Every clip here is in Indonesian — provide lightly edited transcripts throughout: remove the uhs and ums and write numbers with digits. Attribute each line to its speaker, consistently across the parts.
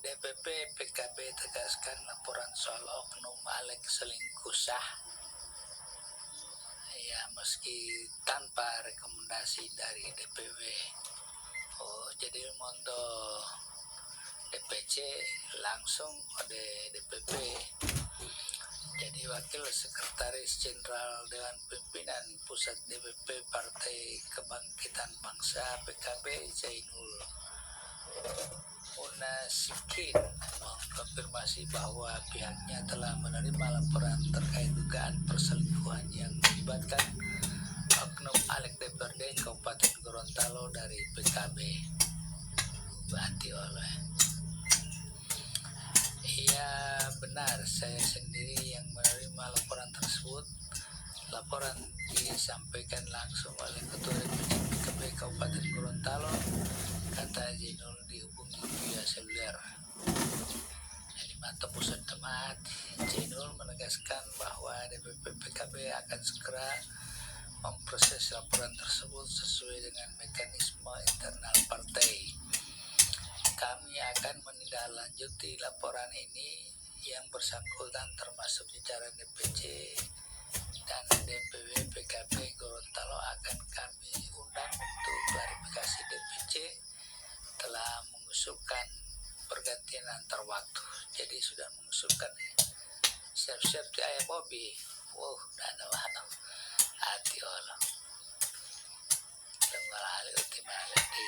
Speaker 1: DPP PKB tegaskan laporan soal oknum Alex selingkuh sah. Ya, meski tanpa rekomendasi dari DPW. Jadi mondo DPC langsung oleh DPP. Jadi Wakil Sekretaris Jenderal Dewan Pimpinan Pusat DPP Partai Kebangkitan Bangsa PKB Zainul Munasikin mengkonfirmasi bahwa pihaknya telah menerima laporan terkait dugaan perselingkuhan yang melibatkan oknum Alex DPRD Kabupaten Gorontalo dari PKB. Berarti oleh iya benar, saya sendiri yang menerima laporan tersebut. Laporan disampaikan langsung oleh Ketua DPC PKB Kabupaten Gorontalo, kata Zainul dihubungi via seluler. Jadi mantap pusat temat. Zainul menegaskan bahwa DPP PKB akan segera memproses laporan tersebut sesuai dengan mekanisme internal partai. Kami akan menindaklanjuti laporan ini yang bersangkutan termasuk jajaran DPC dan DPW PKB Gorontalo akan kami undang untuk klarifikasi. DPC telah mengusulkan pergantian antar waktu, jadi sudah mengusulkan siap-siap di ayah Bobby. Dana mana hati Allah tengah hal ultimate di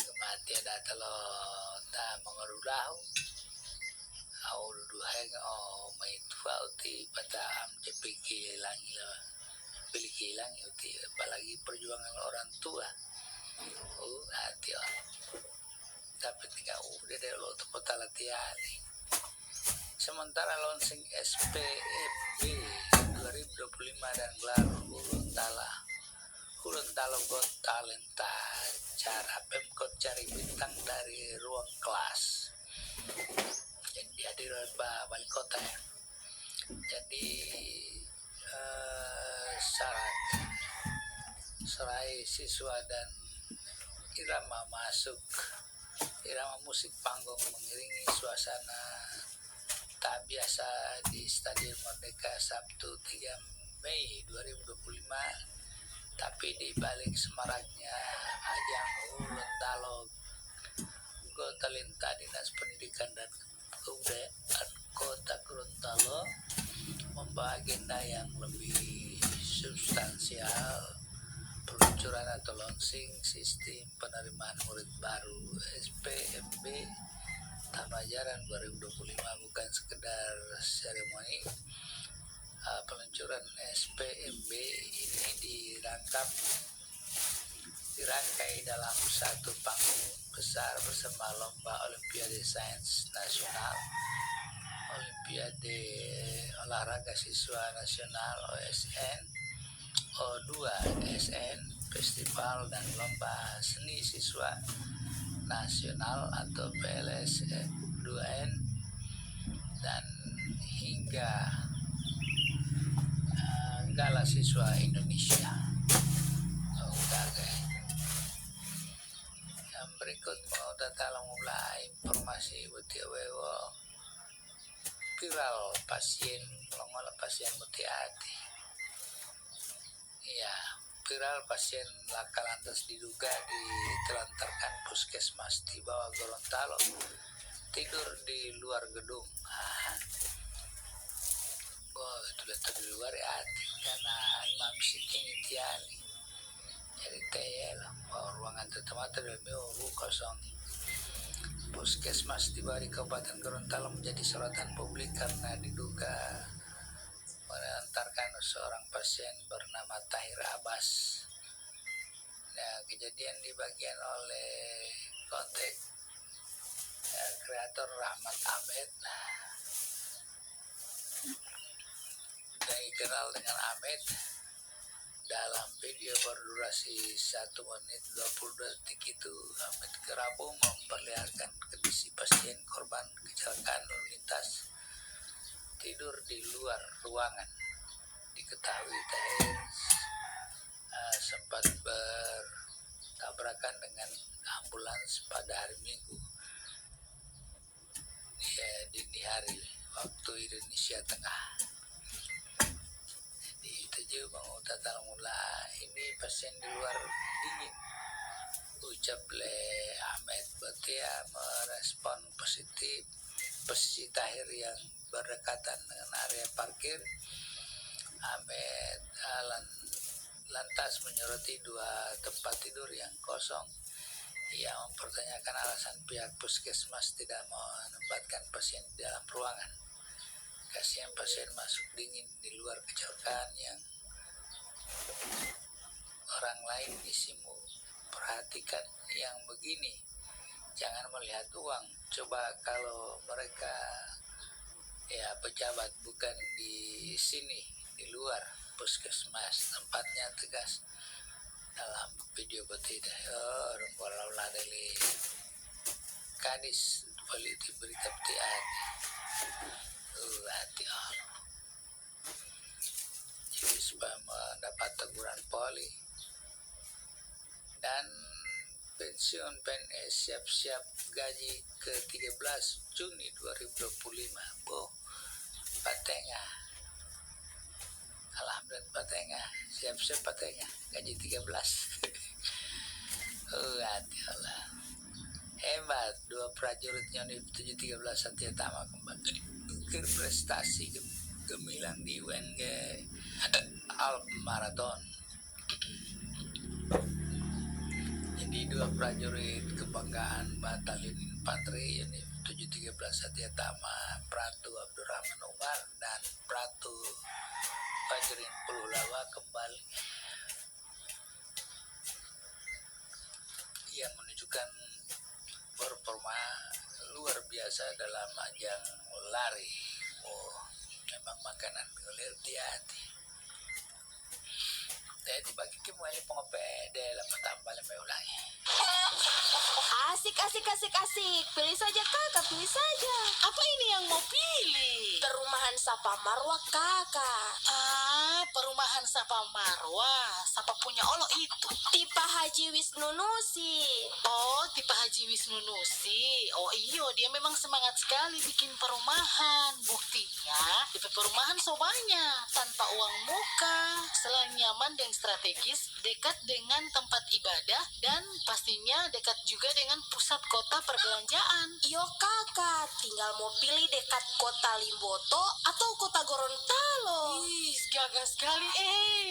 Speaker 1: kematian data lo tak mengerulahu awal duheng may tua uti patam cepiki langi lo pilih hilang uti apalagi perjuangan orang tua hati Allah tapi tidak udah deh lo tempat latihan. Sementara launching SPMB 2025 dan gelar Gorontalo Got Talenta, cara Pemkot cari bintang dari ruang kelas. Jadi dihadiri oleh Pak Wali Kota ya. Jadi syarat serai siswa dan irama musik panggung mengiringi suasana tak biasa di Stadion Merdeka Sabtu 3 Mei 2025. Tapi di balik semaraknya ajang Gorontalo Got Talenta, Dinas Pendidikan dan Kebudayaan Kota Gorontalo membawa agenda yang lebih substansial, peluncuran atau launching sistem penerimaan murid baru SPMB tahun ajaran 2025. Bukan sekedar seremoni. Peluncuran SPMB ini dirangkai dalam satu panggung besar bersama Lomba Olimpiade Sains Nasional, Olimpiade Olahraga Siswa Nasional OSN, O2SN, Festival dan Lomba Seni Siswa Nasional atau PLS 2N, dan hingga Gala Siswa Indonesia. Yang berikut mau datang mulai informasi butiawewo viral pasien mutiati. Ya, viral pasien laka lantas diduga ditelantarkan puskesmas di bawah Gorontalo, tidur di luar gedung. Itu letak di luar ya, karena Imam Siking Itiali. Jadi TL, ruangan tertemata dari kosong. Puskesmas di bawah Kabupaten Gorontalo menjadi sorotan publik karena diduga mengantarkan seorang pasien bernama Tahir Abbas. Nah, kejadian dibagikan oleh konten kreator Rahmat Ahmed, yang dikenal dengan Ahmed. Dalam video berdurasi 1 menit 22 detik itu, Ahmed Kerabu memperlihatkan kondisi pasien korban kecelakaan lalu lintas tidur di luar ruangan. Diketahui Tahir sempat bertabrakan dengan ambulans pada hari Minggu hari waktu Indonesia Tengah. Di 7 Tatal Mula ini pasien di luar dingin. Ucap le Ahmed Batia merespon positif posisi Tahir yang berdekatan dengan area parkir. Ahmed lantas menyoroti 2 tempat tidur yang kosong. Ia mempertanyakan alasan pihak puskesmas tidak menempatkan pasien di dalam ruangan. Kasihan pasien masuk dingin di luar kecelakaan yang orang lain isimu. Perhatikan yang begini, jangan melihat uang. Coba kalau mereka pejabat bukan di sini, di luar puskesmas, tempatnya tegas. Dalam video berita rumpulau dari Kadis politik berita petian hati jadi supaya mendapat teguran poli dan pensiun PNS siap-siap gaji ke-13 Juni 2025. Patengah alhamdulillah, patengah siap-siap, patengah gaji 13. Hati Allah hebat, 2 prajurit Yonif 713 Satya Tama kembali ke prestasi gemilang di UNG Alp Marathon. Jadi 2 prajurit kebanggaan Batalion Infanteri Yonif 713 Satya Tama, Pratu Abdurrahman Umar dan Pratu Fajrin Pululawa kembali yang menunjukkan performa luar biasa dalam ajang lari. Memang makanan ngelir di hati. Jadi bagi kemulai pengopede lama tambah lama ulangi.
Speaker 2: Asik. Pilih saja kakak, pilih saja.
Speaker 3: Apa ini yang mau pilih?
Speaker 2: Perumahan Safa Marwah kakak.
Speaker 3: Perumahan Safa Marwah. Siapa punya Allah itu?
Speaker 2: Tipe Haji Wisnu Nusi.
Speaker 3: Oh, tipe Haji Wisnu Nusi. Oh iyo, dia memang semangat sekali bikin perumahan. Buktinya, tipe perumahan sobanya. Tanpa uang muka, selain nyaman dan strategis, dekat dengan tempat ibadah, dan pastinya dekat juga dengan pusat kota perbelanjaan.
Speaker 2: Yo kakak, tinggal mau pilih dekat kota Limboto atau kota Gorontalo.
Speaker 3: Ih, gagah sekali.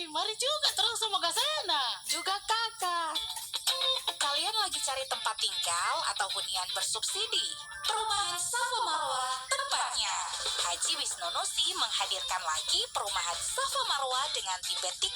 Speaker 3: Mari juga terus sama ke sana.
Speaker 2: Juga kakak. Kalian lagi cari tempat tinggal atau hunian bersubsidi? Perumahan Safa Marwah tempatnya. Haji Wisnu Nusi menghadirkan lagi perumahan Safa Marwah dengan tipe 36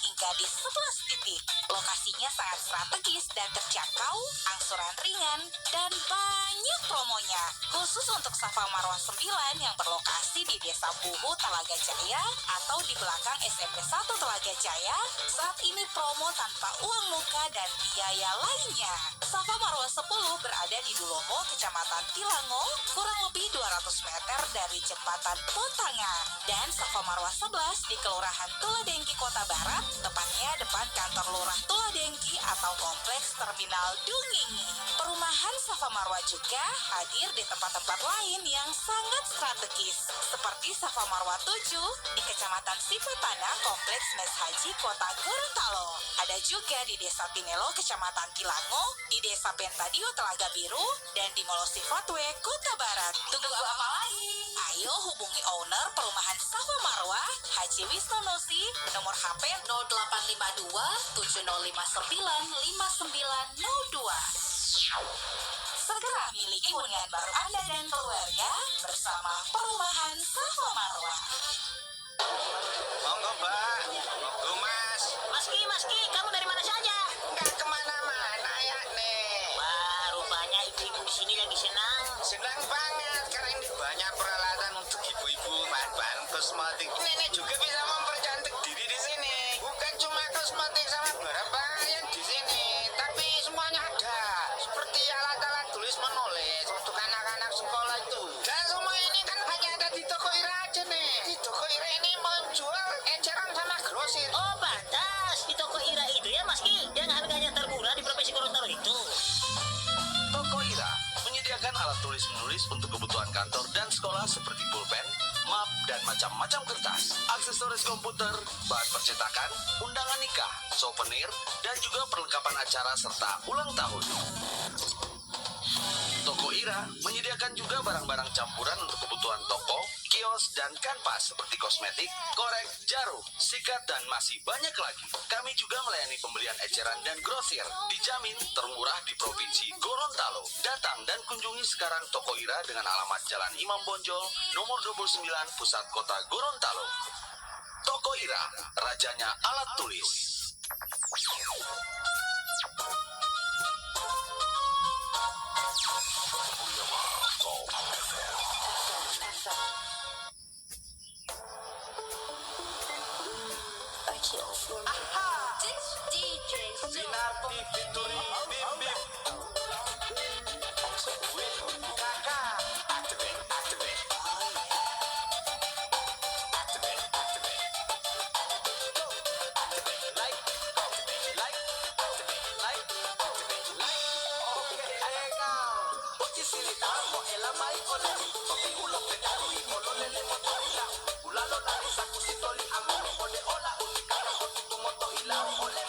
Speaker 2: hingga di 11 titik. Lokasinya sangat strategis dan terjangkau, angsuran ringan, dan banyak promonya. Khusus untuk Safa Marwah 9 yang berlokasi di Desa Buhu, Talaga Jaya atau di belakang SMP 1 Talaga Jaya, saat ini promo tanpa uang muka dan biaya lainnya. Safa Marwah 10 berada di Dulomo, Kecamatan Tilango, kurang lebih 200 meter dari Jembatan Potangan. Dan Safa Marwah 11 di Kelurahan Tuladengki, Kota Barat, tepatnya depan kantor Lurah Tuladengki atau Kompleks Terminal Dungingi. Perumahan Safa Marwah juga hadir di tempat-tempat lain yang sangat strategis, seperti Safa Marwah 7 di Kecamatan Sipatana, Kompleks Mes Haji, Kota Gorontalo. Ada juga di Desa Pinelo, Kecamatan Kilango, di Desa Pentadio, Telaga Biru, dan di Molo Sifatwe, Kota Barat. Tunggu apa lagi? Ayo hubungi owner perumahan Safa Marwah, Haji Wisnu Nusi, nomor HP 0852 7059 5902. Segera miliki hunian baru Anda dan keluarga bersama perumahan Safa Marwah.
Speaker 4: Monggo mbak, monggo mas.
Speaker 2: Maski, kamu dari mana saja?
Speaker 4: Nggak kemana-mana ya nih.
Speaker 2: Wah, rupanya ibu-ibu di sini lagi senang.
Speaker 4: Senang banget karena ini banyak peralatan untuk ibu-ibu, bahan-bahan kosmetik. Nenek juga bisa mempercantik diri di sini. Bukan cuma kosmetik sama barang pakaian di sini, tapi semuanya ada. Seperti alat-alat tulis menulis untuk anak-anak sekolah itu. Dan semua ini kan hanya ada di toko Ira aja nih. Di toko Ira ini menjual eceran sama grosir.
Speaker 2: Oh, pantas. Di toko Ira itu ya, Maski, yang harganya termurah di Provinsi Gorontalo itu.
Speaker 5: Toko Ira menyediakan alat tulis menulis untuk kebutuhan kantor dan sekolah seperti pulpen, map, dan macam-macam kertas, aksesoris komputer, bahan percetakan, undangan nikah, souvenir, dan juga perlengkapan acara serta ulang tahun. Toko Ira menyediakan juga barang-barang campuran untuk kebutuhan toko, kios, dan kanvas seperti kosmetik, korek, jarum, sikat, dan masih banyak lagi. Kami juga melayani pembelian eceran dan grosir, dijamin termurah di Provinsi Gorontalo. Datang dan kunjungi sekarang Toko Ira dengan alamat Jalan Imam Bonjol, nomor 29, Pusat Kota Gorontalo. Toko Ira, rajanya alat tulis.
Speaker 6: Sinar TV Turi Bim Bim. Win Kakak. Activate, activate. Activate, activate. Go. Activate, like. Activate, like. Activate, like. Activate, like. Oke, ayo kau. Oke, silita mo elamai ole. Oke, ulo pedaru i olo lele moto ila. Ulalo nari saku sitoli amor ole ola utikara otu moto ila ole.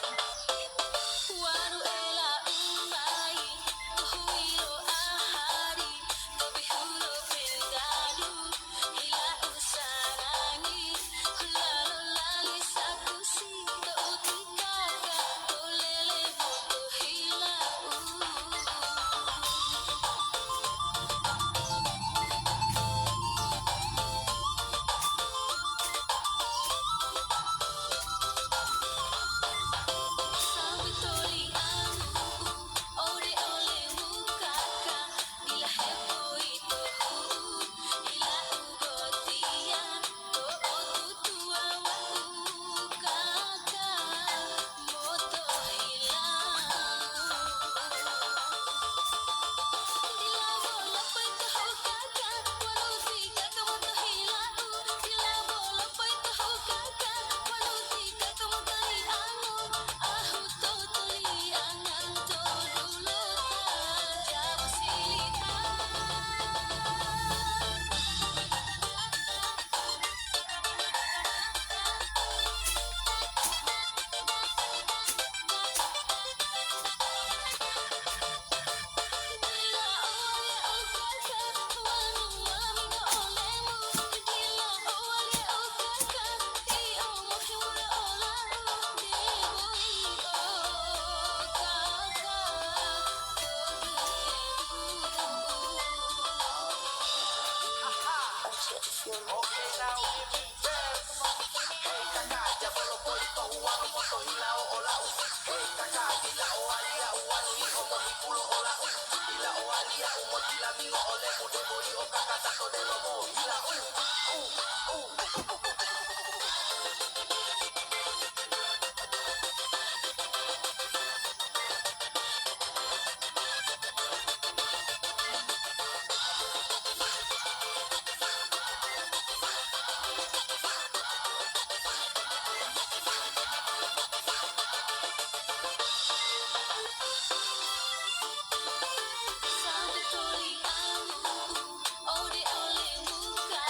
Speaker 7: Ode oleh muka,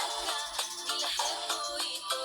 Speaker 7: bila heboh itu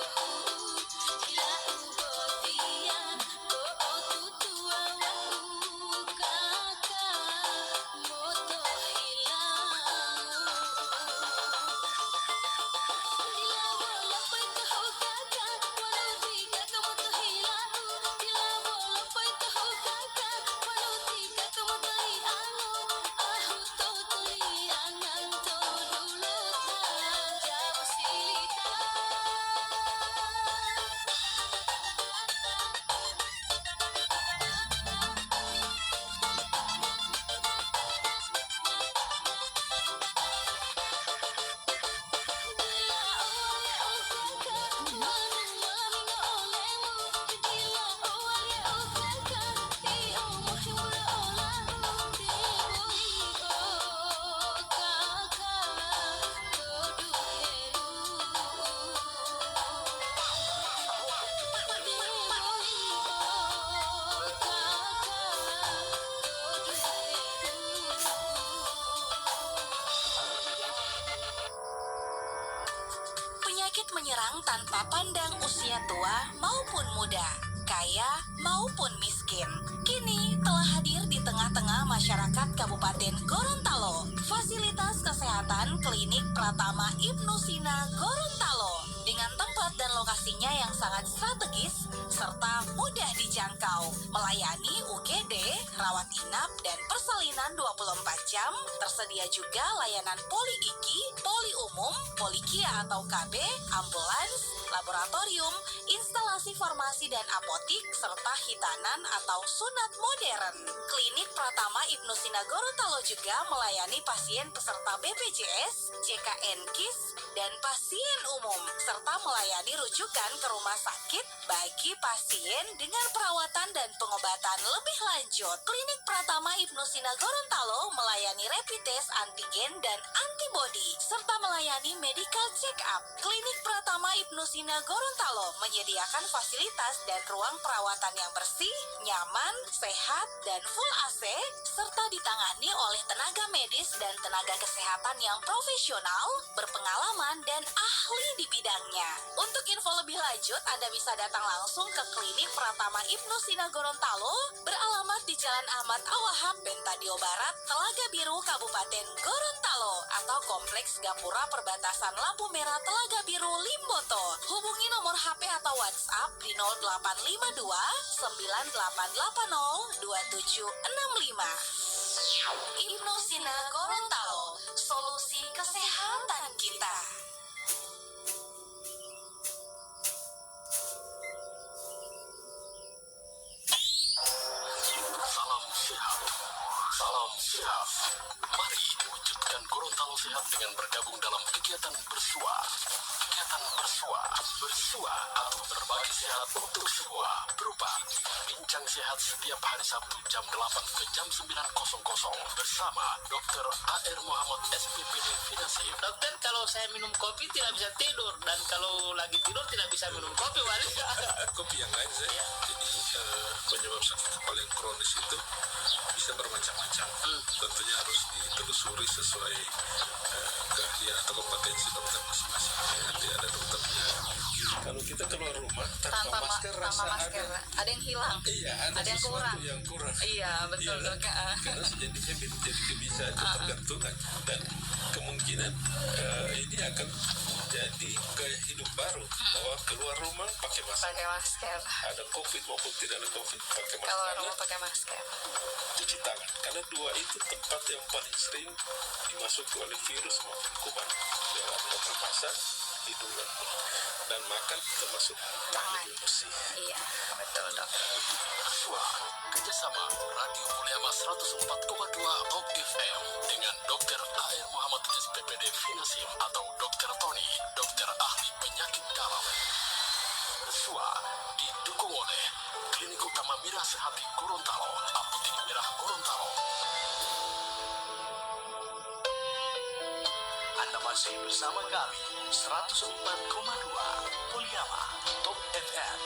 Speaker 2: menyerang tanpa pandang usia tua maupun muda, kaya maupun miskin. Kini telah hadir di tengah-tengah masyarakat Kabupaten Gorontalo, fasilitas kesehatan Klinik Pratama Ibnu Sina Gorontalo dengan tempat dan lokasinya yang sangat strategis serta mudah dijangkau, melayani UGD, rawat inap dan persalinan 24 jam. Tersedia juga layanan poli gigi, poli umum, polikia atau KB, ambulans, laboratorium, instalasi farmasi dan apotik, serta hitanan atau sunat modern. Klinik Pratama Ibnu Sina Gorontalo juga melayani pasien peserta BPJS, JKN KIS, dan pasien umum, serta melayani rujukan ke rumah sakit bagi pasien dengan perawatan dan pengobatan lebih lanjut. Klinik Pratama Ibnu Sina Gorontalo melayani rapid test antigen dan antibody, serta melayani medical check-up. Klinik Pratama Ibnu Sina Gorontalo menyediakan fasilitas dan ruang perawatan yang bersih, nyaman, sehat, dan full AC, serta ditangani oleh tenaga medis dan tenaga kesehatan yang profesional, berpengalaman, dan ahli di bidangnya. Untuk info lebih lanjut, Anda bisa datang langsung ke Klinik Pratama Ibnu Sina Gorontalo, beralamat di Jalan Ahmad Awahab, Bentadio Barat, Telaga Biru, Kabupaten Gorontalo, atau Kompleks Gapura Perbatasan Lampu Merah Telaga Biru, Limboto. Hubungi nomor HP atau WhatsApp di 0852 9880 2765. Ibnu Sina Gorontalo, solusi kesehatan kita.
Speaker 7: Salam sehat. Salam sehat. Mari wujudkan Gorontalo sehat dengan bergabung dalam kegiatan bersua. Kegiatan bersua. Bersua atau berbagi sehat untuk semua berupa bincang sehat setiap hari Sabtu jam 8 ke jam 9.00 bersama Dr. A.R. Muhammad SPPD Finasi.
Speaker 3: Dokter, kalau saya minum kopi tidak bisa tidur, dan kalau lagi tidur tidak bisa minum kopi, wali.
Speaker 8: Kopi yang lain saya. Jadi penyebab sakit kepala yang kronis itu bisa bermacam-macam. Tentunya harus ditelusuri sesuai keahlian atau kompetensi dokter masing-masing. Nanti ada dokternya. Kalau kita keluar rumah tanpa masker rasa
Speaker 2: ada yang hilang.
Speaker 8: Iya, ada
Speaker 2: yang
Speaker 8: sesuatu
Speaker 2: kurang.
Speaker 8: yang kurang.
Speaker 2: Iya, betul,
Speaker 8: Iya,
Speaker 2: Dok.
Speaker 8: karena jadi habit, jadi kebiasaan, ketergantungan, dan kemungkinan ini akan jadi gaya hidup baru bahwa keluar rumah pakai masker.
Speaker 2: Pakai masker.
Speaker 8: Ada COVID maupun tidak ada COVID pakai
Speaker 2: Kalau
Speaker 8: masker.
Speaker 2: rumah pakai masker.
Speaker 8: Cuci tangan, karena dua itu tempat yang paling sering dimasuki oleh virus maupun kuman lewat pernapasan, hidung dan makan, termasuk tangan bersih.
Speaker 2: Iya, betul, Dok.
Speaker 7: Bersua kerjasama Radio Mulyama 104,2 Op FM dengan Dr. A.R. Muhammad SPPD Finasim atau Dr. Tony, dokter ahli penyakit dalam. Bersua didukung oleh Klinik Utama Mirah Sehati Gorontalo, Apotek Mirah Gorontalo.
Speaker 5: Anda masih bersama kami 104,2 Mulyama Top FM.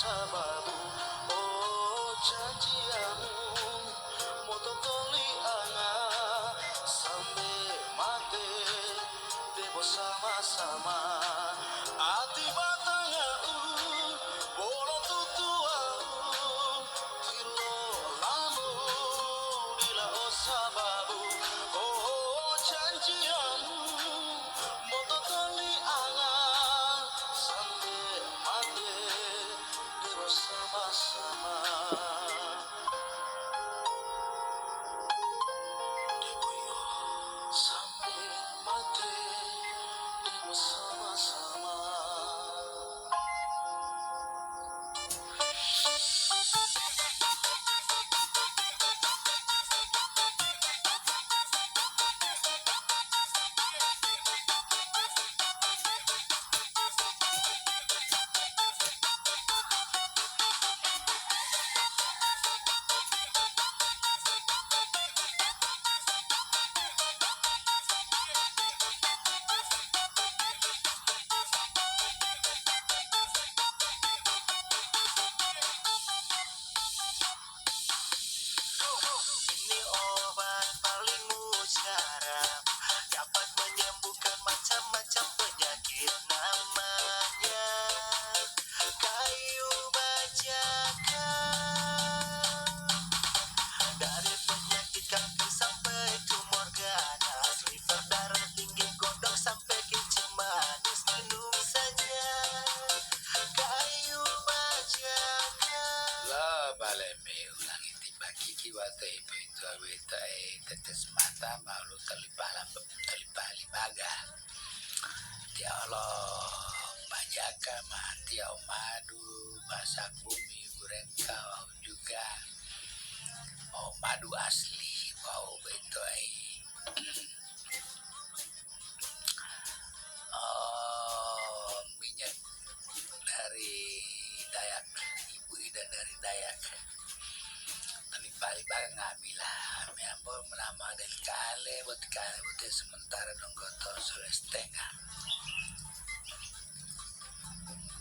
Speaker 5: sababu oh janjiamu moto toli anga sampai mati debo sama-sama ati batanga bolo tutua tilo lamu dila o sababu oh janjiamu moto toli anga sampai mati debo sama-sama sampai mati debo sama-sama. Ini obat paling mujarab, dapat menyembuhkan macam-macam penyakit namanya kayu bajaka. Dari penyakit kanker sampai tumor ganas, liver darah tinggi gondok sampai kencing manis, minum saja kayu bajaka.
Speaker 1: Lo baleme ulangi tiba kiki wate ibu itu aweta tetes mata malu talibaga ya Allah bajaka mati au madu masak bumi goreng kau juga mau madu asli wow beto oh minyak dari Dayak ibu Ida dari Dayak balik ngambil lah miambo menama dari kale buat sementara dong kotor sudah setengah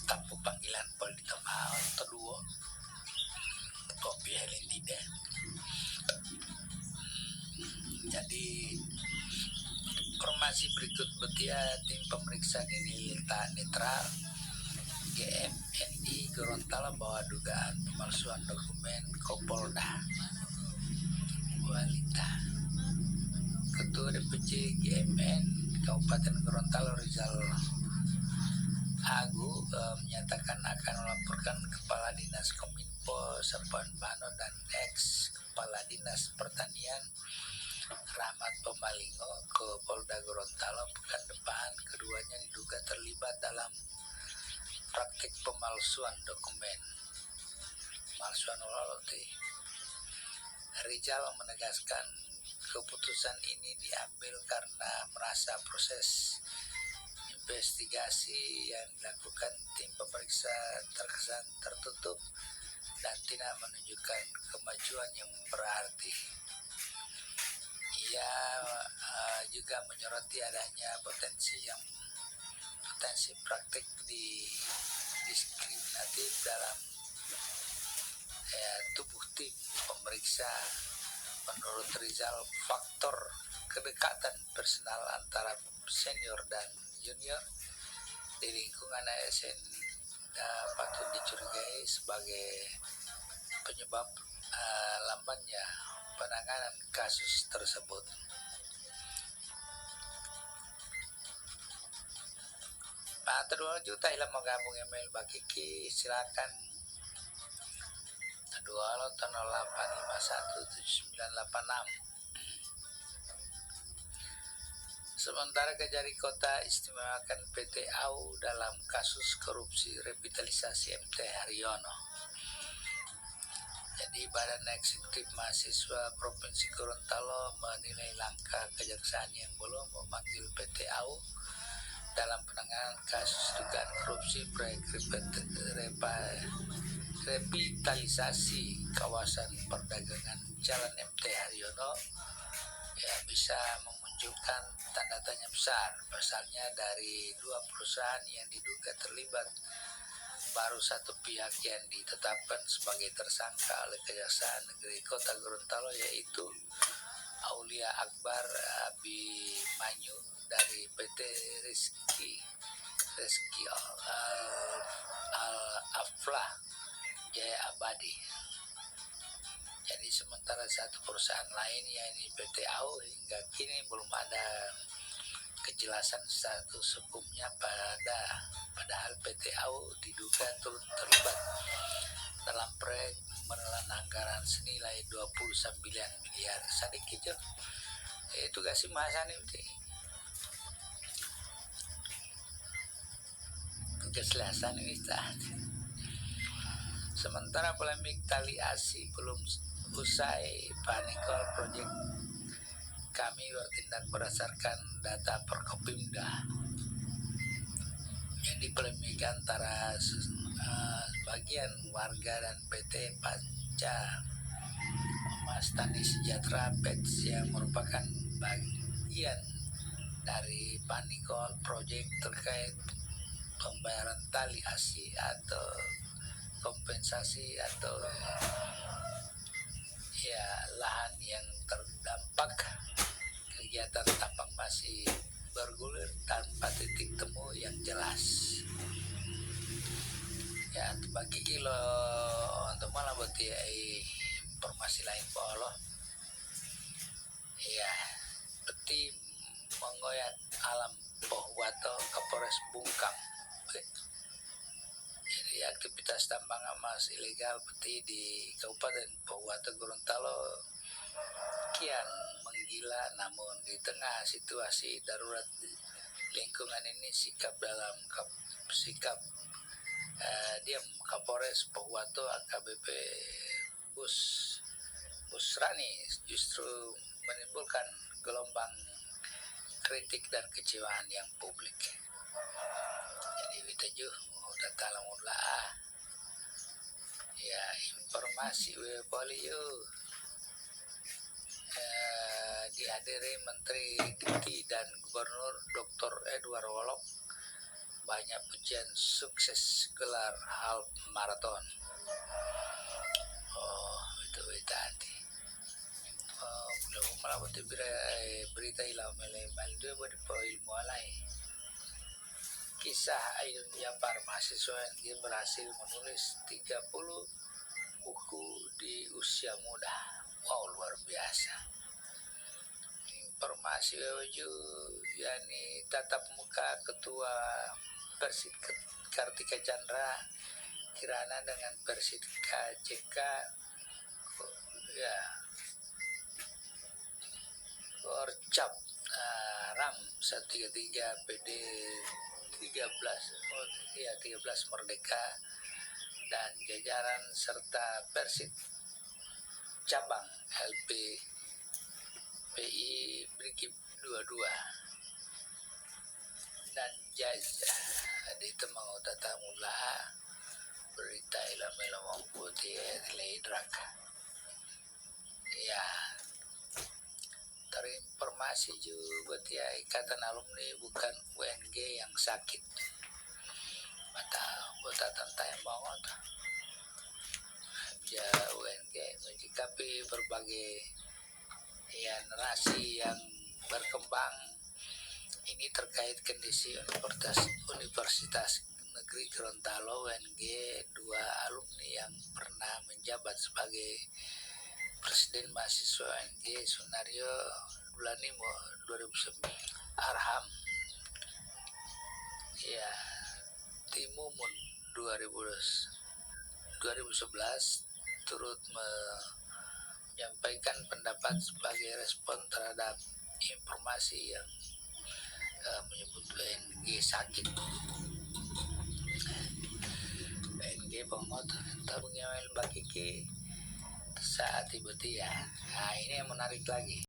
Speaker 1: tapu panggilan pol di temau kedua kopi helin tidak jadi informasi berikut betia tim pemeriksa ini netral GMNI Gorontalo bahwa dugaan pemalsuan dokumen Kopolda Walita. Ketua DPC GMN Kabupaten Gorontalo Rizal Agu menyatakan akan melaporkan Kepala Dinas Kominfo Sapuan Bano dan ex Kepala Dinas Pertanian Rahmat Pemalingo ke Polda Gorontalo pekan depan. Keduanya diduga terlibat dalam praktik pemalsuan dokumen. Malsuan ololote. Rizal menegaskan keputusan ini diambil karena merasa proses investigasi yang dilakukan tim pemeriksa terkesan tertutup dan tidak menunjukkan kemajuan yang berarti. Ia juga menyoroti adanya potensi praktik diskriminatif dalam tubuh tim pemeriksa. Menurut Rizal, faktor kedekatan personal antara senior dan junior di lingkungan ASN patut dicurigai sebagai penyebab lambannya penanganan kasus tersebut. Nah, kedua juta ilah mau gabung email Bakiki silakan 28517986. Sementara Kejari Kota istimewakan PT AU dalam kasus korupsi revitalisasi MT Haryono. Jadi Badan Eksekutif Mahasiswa Provinsi Gorontalo menilai langkah kejaksaan yang belum memanggil PT AU dalam penanganan kasus dugaan korupsi proyek revitalisasi kawasan perdagangan Jalan MT Haryono bisa memunculkan tanda tanya besar. Pasalnya dari dua perusahaan yang diduga terlibat baru satu pihak yang ditetapkan sebagai tersangka oleh Kejaksaan Negeri Kota Gorontalo, yaitu Aulia Akbar Abimanyu dari PT Rizky Al-Aflah Jaya Abadi. Jadi sementara satu perusahaan lain yaitu PT AU hingga kini belum ada kejelasan status hukumnya, padahal PT AU diduga turut terlibat dalam proyek menelan anggaran senilai 29 miliar. Sedikit jo itu kasih masan itu kejelasan ini. Sementara polemik tali asi belum usai, Panikol Project kami bertindak berdasarkan data Perkopimda. Jadi polemik antara bagian warga dan PT Panca Mas Tani Sejahtera PETS yang merupakan bagian dari Panikol Project terkait pembayaran tali asi atau kompensasi atau ya lahan yang terdampak kegiatan tambang masih bergulir tanpa titik temu yang jelas. Ya bagi kilo untuk malah buat informasi lain Allah ya peti mengoyak alam Pohwato Kapolres Bungkam. Jadi aktivitas tambang emas ilegal peti di Kabupaten Pohwato Gorontalo kian menggila, namun di tengah situasi darurat lingkungan ini sikap diam Kapolres Pohwato AKBP Busrani justru menimbulkan gelombang kritik dan kecewaan yang publik. Jadi kita juga udah talamullah ya informasi polio dihadiri Menteri Dikti dan Gubernur Dr. Edward Wolok. Banyak pujian sukses gelar half marathon. Oh itu tadi. Belum malah berita ilau melemal dia buat ilmu alai. Kisah Ayun Japar, mahasiswa yang berhasil menulis 30 buku di usia muda. Wow, luar biasa. Informasi waju yakni tatap muka Ketua Persid Kartika Chandra Kirana dengan Persid KJK ya Orcap RAM 133 PD 13 Merdeka dan jajaran serta Persid cabang LP PI Brigip 22 dan Jajah di Temanggung Tata Mula berita ilam putih Leidrak ya terinformasi juga ya ikatan alumni bukan UNG yang sakit buat tantai banget ya UNG menyikapi berbagai ya narasi yang berkembang ini terkait kondisi Universitas Negeri Gorontalo UNG 2 alumni yang pernah menjabat sebagai Presiden Mahasiswa UNG Sunario Bulanimo 2009 Arham ya Timumun 2011 turut menyampaikan pendapat sebagai respon terhadap informasi yang menyebut UNG sakit. UNG pengot tabungnya bagi saat tiba-tiba. Nah ini yang menarik lagi.